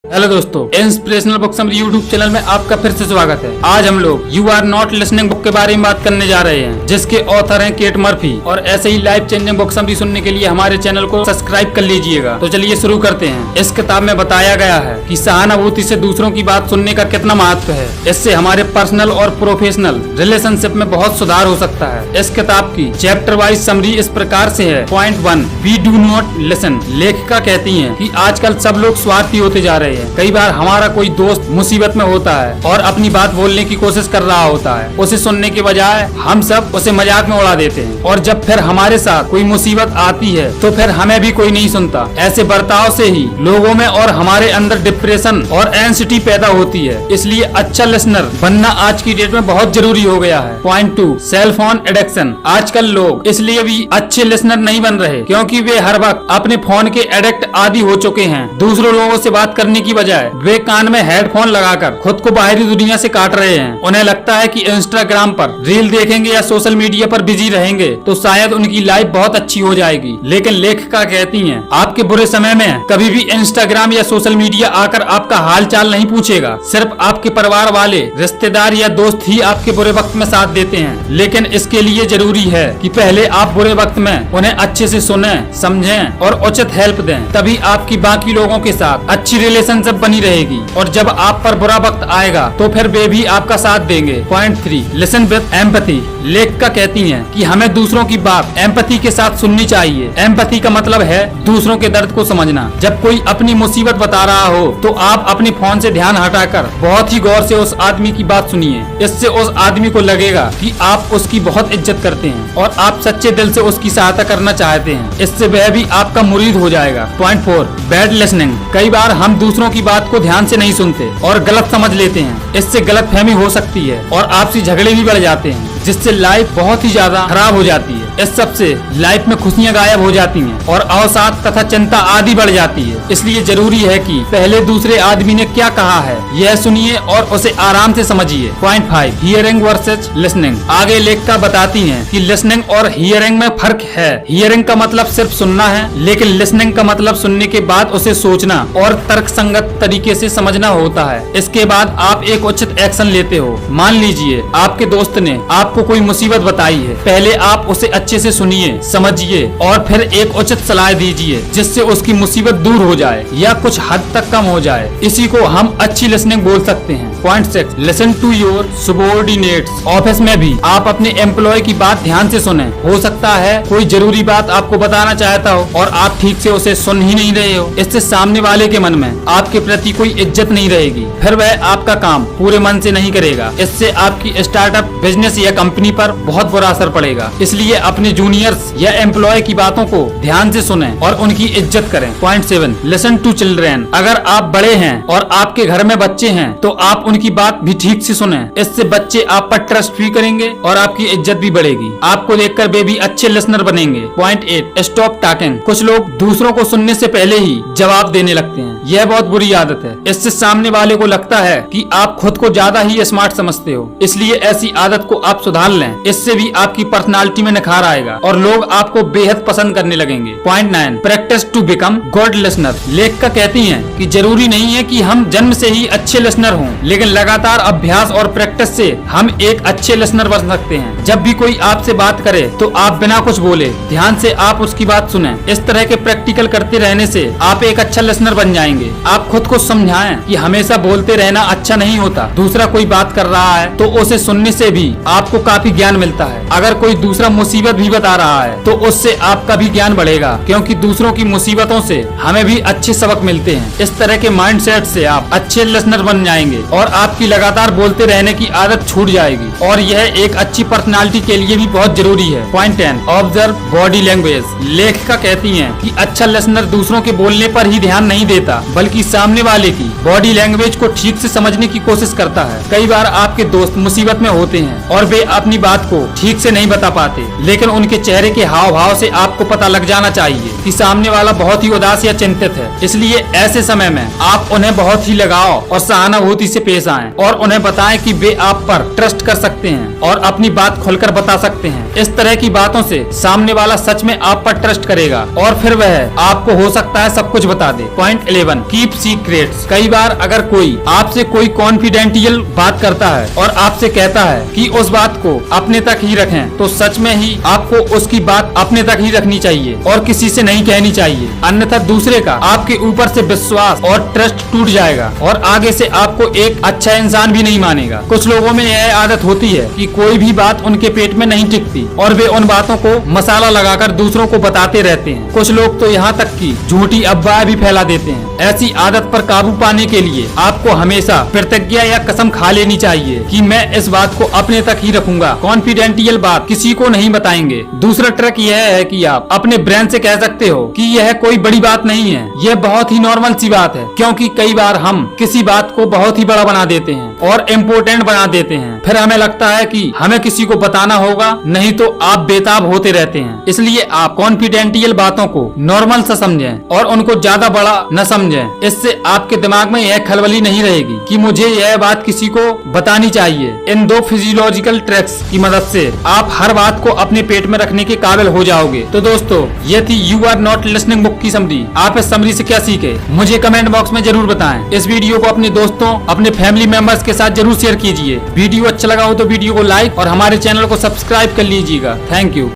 Hello दोस्तों, inspirational book summary YouTube channel में आपका फिर से स्वागत है। आज हम लोग you are not listening book के बारे में बात करने जा रहे हैं, जिसके ऑथर हैं केट मर्फी। और ऐसे ही लाइफ चेंजिंग बुक समरी सुनने के लिए हमारे चैनल को सब्सक्राइब कर लीजिएगा। तो चलिए शुरू करते हैं। इस किताब में बताया गया है कि सहानुभूति से दूसरों की बात सुनने का कितना महत्व है। इससे हमारे पर्सनल और प्रोफेशनल रिलेशनशिप में बहुत सुधार हो सकता है। इस किताब की चैप्टर वाइज समरी इस प्रकार से है। Point 1, we do not listen. लेखिका कहती है कि आजकल सब लोग स्वार्थी होते जा रहे हैं। कई बार हमारा कोई दोस्त मुसीबत में होता है और अपनी बात बोलने की कोशिश कर रहा होता है। उसे सुनने के बजाय हम सब उसे मजाक में उड़ा देते हैं, और जब फिर हमारे साथ कोई मुसीबत आती है तो फिर हमें भी कोई नहीं सुनता। ऐसे बर्ताव से ही लोगों में और हमारे अंदर डिप्रेशन और एंजाइटी पैदा होती है। इसलिए अच्छा लिसनर बनना आज की डेट में बहुत जरूरी हो गया है। Point 2, cell phone addiction. आजकल लोग इसलिए भी अच्छे लिसनर नहीं बन रहे क्योंकि वे हर वक्त अपने फोन के एडिक्ट आदि हो चुके हैं। दूसरों लोगों से बात करने की बजाय वे कान में हेडफोन लगाकर खुद को बाहरी दुनिया से काट रहे हैं। उन्हें लगता है कि इंस्टाग्राम पर रील देखेंगे या सोशल मीडिया पर बिजी रहेंगे तो शायद उनकी लाइफ बहुत अच्छी हो जाएगी। लेकिन लेखिका कहती हैं, आपके बुरे समय में कभी भी इंस्टाग्राम या सोशल मीडिया आकर आपका हाल चाल नहीं पूछेगा। सिर्फ आपके परिवार वाले, रिश्तेदार या दोस्त ही आपके बुरे वक्त में साथ देते हैं। लेकिन इसके लिए जरूरी है कि पहले आप बुरे वक्त में उन्हें अच्छे से सुने, समझें और उचित हेल्प दें। तभी आपकी बाकी लोगों के साथ अच्छी रिलेशनशिप बनी रहेगी, और जब आप पर बुरा वक्त आएगा तो फिर वे भी आपका साथ देंगे। Point 3, listen with empathy. लेखिका कहती हैं कि हमें दूसरों की बात एम्पैथी के साथ सुननी चाहिए। एम्पैथी का मतलब है दूसरों के दर्द को समझना। जब कोई अपनी मुसीबत बता रहा हो तो आप अपने फोन से ध्यान हटाकर बहुत ही गौर से उस आदमी की बात सुनिए। इससे उस आदमी को लगेगा कि आप उसकी बहुत इज्जत करते हैं और आप सच्चे दिल से उसकी सहायता करना चाहते हैं। इससे वह भी आपका मुरीद हो जाएगा। Point 4, bad listening. कई बार हम दूसरों की बात को ध्यान से नहीं सुनते और गलत समझ लेते हैं। इससे गलतफहमी हो सकती है और आपसी झगड़े भी बढ़ जाते हैं, जिससे लाइफ बहुत ही ज्यादा खराब हो जाती है। इस सब से लाइफ में खुशियां गायब हो जाती हैं और अवसाद तथा चिंता आदि बढ़ जाती है। इसलिए जरूरी है कि पहले दूसरे आदमी ने क्या कहा है यह सुनिए और उसे आराम से समझिए। Point 5, hearing versus listening. आगे लेखिका बताती हैं कि लिसनिंग और हियरिंग में फर्क है। हियरिंग का मतलब सिर्फ सुनना है, लेकिन लिसनिंग का मतलब सुनने के बाद उसे सोचना और तर्कसंगत तरीके से समझना होता है। इसके बाद आप एक उचित एक्शन लेते हो। मान लीजिए आपके दोस्त ने आपको कोई मुसीबत बताई है। पहले आप उसे अच्छे से सुनिए, समझिए और फिर एक उचित सलाह दीजिए जिससे उसकी मुसीबत दूर हो जाए या कुछ हद तक कम हो जाए। इसी को हम अच्छी लिसनिंग बोल सकते हैं। Point 6, listen to your subordinates. Office में भी आप अपने एम्प्लॉय की बात ध्यान से सुने। हो सकता है कोई जरूरी बात आपको बताना चाहता हो और आप ठीक से उसे सुन ही नहीं रहे हो। इससे सामने वाले के मन में आपके प्रति कोई इज्जत नहीं रहेगी, फिर वह आपका काम पूरे मन से नहीं करेगा। इससे आपकी स्टार्टअप, बिजनेस या कंपनी पर बहुत बुरा असर पड़ेगा। इसलिए अपने जूनियर्स या एम्प्लॉय की बातों को ध्यान से सुने और उनकी इज्जत करें। Point 7, listen to children. अगर आप बड़े हैं और आपके घर में बच्चे हैं तो आप उनकी बात भी ठीक से सुने। इससे बच्चे आप पर ट्रस्ट भी करेंगे और आपकी इज्जत भी बढ़ेगी। आपको देखकर वे भी अच्छे लिसनर बनेंगे। Point 8, stop talking. कुछ लोग दूसरों को सुनने से पहले ही जवाब देने लगते हैं। यह बहुत बुरी आदत है। इससे सामने वाले को लगता है कि आप खुद को ज्यादा ही स्मार्ट समझते हो। इसलिए ऐसी आदत को आप सुधार लें। इससे भी आपकी पर्सनालिटी में निखार आएगा और लोग आपको बेहद पसंद करने लगेंगे। Point 9, practice to become good listener. लेखिका कहती हैं कि जरूरी नहीं है कि हम जन्म से ही अच्छे लिसनर हों, लेकिन लगातार अभ्यास और प्रैक्टिस से हम एक अच्छे लिसनर बन सकते हैं। जब भी कोई आपसे बात करे तो आप बिना कुछ बोले ध्यान से आप उसकी बात सुने। इस तरह के प्रैक्टिकल करते रहने से आप एक अच्छा लिसनर बन जाएंगे। आप खुद को समझाएं कि हमेशा बोलते रहना अच्छा नहीं होता। दूसरा कोई बात कर रहा है तो उसे सुनने से भी आपको काफी ज्ञान मिलता है। अगर कोई दूसरा मुसीबत भी बता रहा है तो उससे आपका भी ज्ञान बढ़ेगा, क्योंकि दूसरों की मुसीबतों से हमें भी अच्छे सबक मिलते हैं। इस तरह के माइंडसेट से आप अच्छे लिसनर बन जाएंगे और आपकी लगातार बोलते रहने की आदत छूट जाएगी, और यह एक अच्छी पर्सनालिटी के लिए भी बहुत जरूरी है। Point 10, observe body language. लेखिका कहती हैं कि अच्छा लिसनर दूसरों के बोलने पर ही ध्यान नहीं देता, बल्कि सामने वाले की बॉडी लैंग्वेज को ठीक से समझने की कोशिश करता है। कई बार आपके दोस्त मुसीबत में होते हैं और वे अपनी बात को ठीक से नहीं बता पाते, लेकिन उनके चेहरे के हाव भाव से आपको पता लग जाना चाहिए कि सामने वाला बहुत ही उदास या चिंतित है। इसलिए ऐसे समय में आप उन्हें बहुत ही लगाव और सहानुभूति से पेश आएं और उन्हें बताएं कि वे आप पर ट्रस्ट कर सकते हैं और अपनी बात खुलकर बता सकते हैं। इस तरह की बातों से सामने वाला सच में आप पर ट्रस्ट करेगा और फिर वह आपको हो सकता है सब कुछ बता दे। Point 11, keep secrets. कई बार अगर कोई आपसे कोई कॉन्फिडेंशियल बात करता है और आपसे कहता है कि उस बात को अपने तक ही रखें, तो सच में ही आपको उसकी बात अपने तक ही रखनी चाहिए और किसी से नहीं कहनी चाहिए, अन्यथा दूसरे का आपके ऊपर से विश्वास और ट्रस्ट टूट जाएगा और आगे से आपको एक अच्छा इंसान भी नहीं मानेगा। कुछ लोगों में यह आदत होती है कि कोई भी बात उनके पेट में नहीं टिकती और वे उन बातों को मसाला लगाकर दूसरों को बताते रहते हैं। कुछ लोग तो यहाँ तक कि झूठी अफवाह भी फैला देते हैं। ऐसी आदत पर काबू पाने के लिए आपको हमेशा प्रतिज्ञा या कसम खा लेनी चाहिए कि मैं इस बात को अपने तक ही रखूंगा, कॉन्फिडेंशियल बात किसी को नहीं बताएंगे। दूसरा ट्रिक यह है कि आप अपने ब्रेन से कह सकते हो कि यह कोई बड़ी बात नहीं है, यह बहुत ही नॉर्मल सी बात है, क्योंकि कई बार हम किसी बात को बहुत ही बड़ा बना देते हैं और इम्पोर्टेंट बना देते हैं। फिर हमें लगता है कि हमें किसी को बताना होगा, नहीं तो आप बेताब होते रहते हैं। इसलिए आप कॉन्फिडेंशियल बातों को नॉर्मल सा समझें और उनको ज्यादा बड़ा न समझें। इससे आपके दिमाग में यह खलबली नहीं रहेगी कि मुझे यह बात किसी को बतानी चाहिए। इन दो फिजियोलॉजिकल ट्रिक्स की मदद से आप हर बात को अपने पेट में रखने के काबिल हो जाओगे। तो दोस्तों, ये थी you are not listening book की समरी। आप इस समरी से क्या सीखे मुझे कमेंट बॉक्स में जरूर बताएं। इस वीडियो को अपने दोस्तों, अपने फैमिली मेंबर्स के साथ जरूर शेयर कीजिए। वीडियो अच्छा लगा हो तो वीडियो को लाइक और हमारे चैनल को सब्सक्राइब कर लीजिएगा। Thank you.